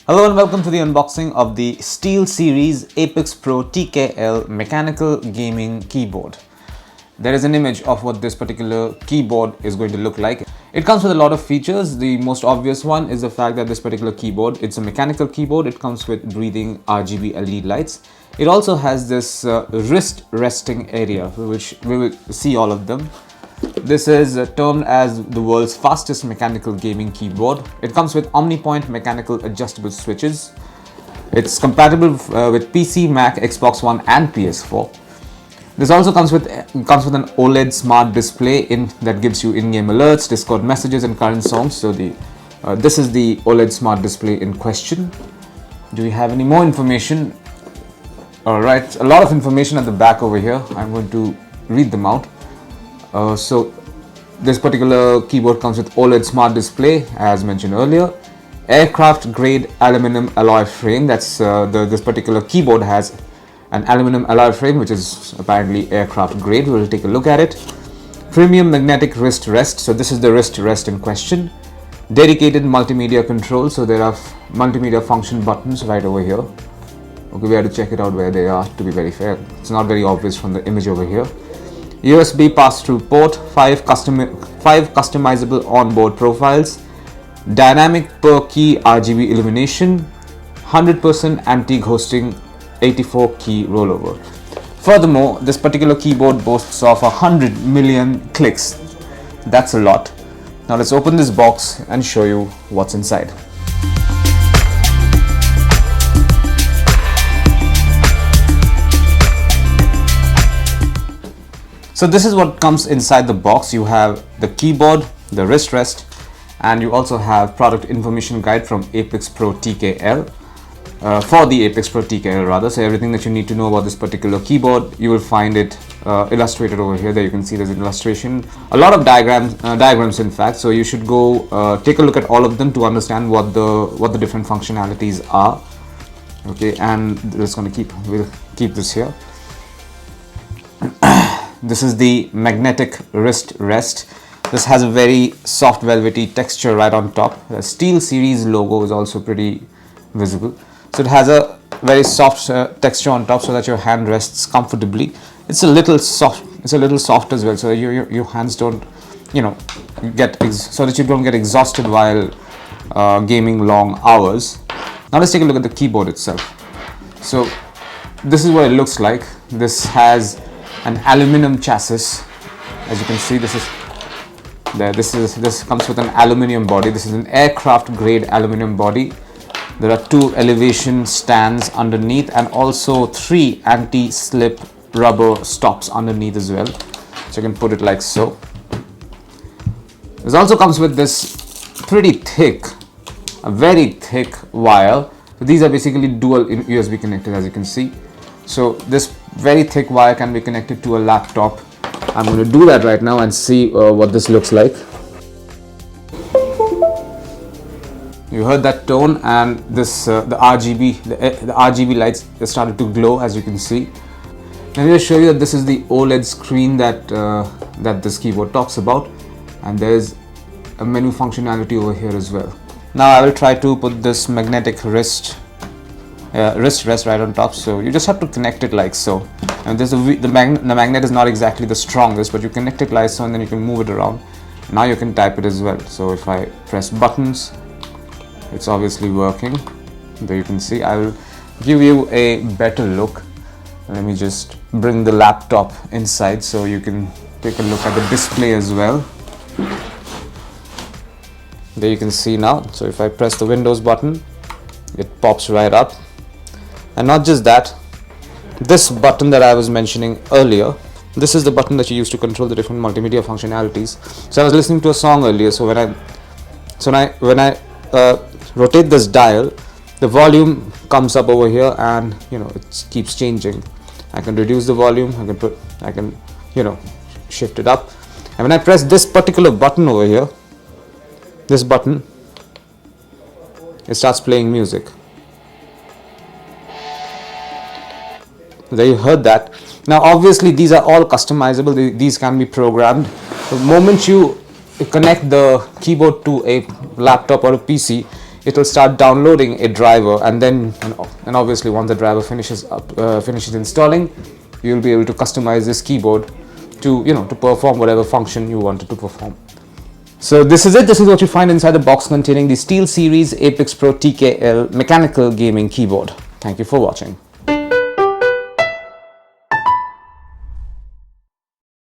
Hello and welcome to the unboxing of the SteelSeries Apex Pro TKL mechanical gaming keyboard. There is an image of what this particular keyboard is going to look like. It comes with a lot of features. The most obvious one is the fact that this particular keyboard, it's a mechanical keyboard. It comes with breathing RGB LED lights. It also has this wrist resting area, which we will see all of them. This is termed as the world's fastest mechanical gaming keyboard. It comes with OmniPoint mechanical adjustable switches. It's compatible with PC, Mac, Xbox One and PS4. This also comes with an OLED smart display that gives you in-game alerts, Discord messages and current songs. So this is the OLED smart display in question. Do we have any more information? Alright, a lot of information at the back over here. I'm going to read them out. So this particular keyboard comes with OLED smart display as mentioned earlier, aircraft grade aluminum alloy frame. That's this particular keyboard has an aluminum alloy frame which is apparently aircraft grade. We'll take a look at it. Premium magnetic wrist rest. So this is the wrist rest in question. Dedicated multimedia control. So there are multimedia function buttons right over here. Okay, we have to check it out where they are, to be very fair. It's not very obvious from the image over here. USB pass-through port, 5 customizable onboard profiles, dynamic per key RGB illumination, 100% anti-ghosting, 84 key rollover. Furthermore, this particular keyboard boasts of 100 million clicks. That's a lot. Now let's open this box and show you what's inside. So this is what comes inside the box. You have the keyboard, the wrist rest, and you also have product information guide from Apex Pro TKL, for the Apex Pro TKL rather. So everything that you need to know about this particular keyboard, you will find it illustrated over here. There you can see there's an illustration, a lot of diagrams in fact. So you should go take a look at all of them to understand what the different functionalities are. Okay, and we'll keep this here. This is the magnetic wrist rest. This has a very soft velvety texture right on top. The SteelSeries logo is also pretty visible. So it has a very soft texture on top so that your hand rests comfortably. It's a little soft. It's a little soft as well, so your hands don't, so that you don't get exhausted while gaming long hours. Now let's take a look at the keyboard itself. So this is what it looks like. This has an aluminum chassis. As you can see, this comes with an aluminum body. This is an aircraft grade aluminum body. There are 2 elevation stands underneath and also 3 anti-slip rubber stops underneath as well. So you can put it like so. This also comes with this pretty thick, a very thick wire. So these are basically dual USB connectors, as you can see. So this very thick wire can be connected to a laptop. I'm going to do that right now and see what this looks like. You heard that tone, and this the RGB lights started to glow, as you can see. Let me just show you that this is the OLED screen that this keyboard talks about, and there's a menu functionality over here as well. Now I will try to put this magnetic wrist rest right on top. So you just have to connect it like so, and the magnet is not exactly the strongest, but you connect it like so and then you can move it around. Now you can type it as well. So if I press buttons, it's obviously working. There you can see. I will give you a better look. Let me just bring the laptop inside so you can take a look at the display as well. There you can see now. So if I press the Windows button, it pops right up. And not just that, this button that I was mentioning earlier, this is the button that you use to control the different multimedia functionalities. So I was listening to a song earlier, so when I rotate this dial, the volume comes up over here, and it keeps changing. I can reduce the volume, I can shift it up, and when I press this particular button over here, this button, it starts playing music. There you heard that. Now obviously these are all customizable. These can be programmed. The moment you connect the keyboard to a laptop or a PC, it will start downloading a driver, and then and obviously once the driver finishes installing, you'll be able to customize this keyboard to to perform whatever function you wanted to perform. So this is it. This is what you find inside the box containing the SteelSeries Apex Pro TKL mechanical gaming keyboard. Thank you for watching.